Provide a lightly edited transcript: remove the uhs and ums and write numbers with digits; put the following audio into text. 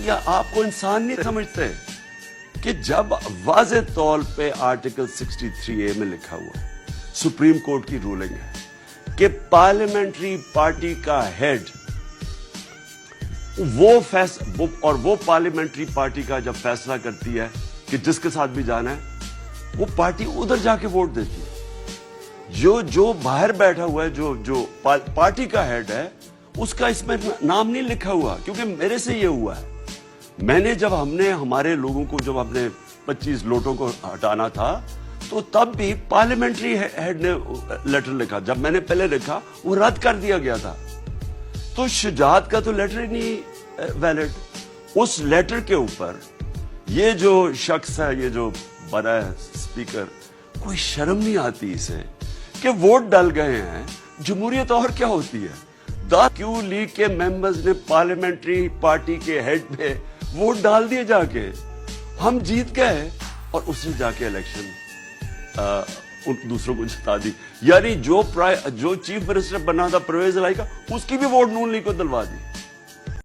یا آپ کو انسان نہیں سمجھتے کہ جب واضح طور پہ آرٹیکل 63A میں لکھا ہوا ہے، سپریم کورٹ کی رولنگ ہے کہ پارلیمنٹری پارٹی کا ہیڈ وہ پارلیمنٹری پارٹی کا جب فیصلہ کرتی ہے کہ جس کے ساتھ بھی جانا ہے، وہ پارٹی ادھر جا کے ووٹ دیتی ہے. جو باہر بیٹھا ہوا ہے، جو پارٹی کا ہیڈ ہے، اس کا اس میں نام نہیں لکھا ہوا. کیونکہ میرے سے یہ ہوا ہے، میں نے جب ہمارے لوگوں کو جب اپنے 25 لوٹوں کو ہٹانا تھا تو تب بھی پارلیمنٹری ہیڈ نے لیٹر لکھا. جب میں نے پہلے لکھا وہ رد کر دیا گیا تھا. تو شجاعت کا تو لیٹر ہی نہیں ویلڈ. اس لیٹر کے اوپر یہ جو شخص ہے، یہ جو بنا ہے اسپیکر، کوئی شرم نہیں آتی اسے کہ ووٹ ڈل گئے ہیں. جمہوریت اور کیا ہوتی ہے؟ کیوں لیگ کے ممبرز نے پارلیمنٹری پارٹی کے ہیڈ پہ ووٹ ڈال دیے جا کے. ہم جیت گئے اور اس نے جا کے الیکشن ان دوسروں کو جتا دی. یعنی جو چیف منسٹر بنا تھا پرویز الہی کا، اس کی بھی ووٹ نون لیگ کو دلوا دی.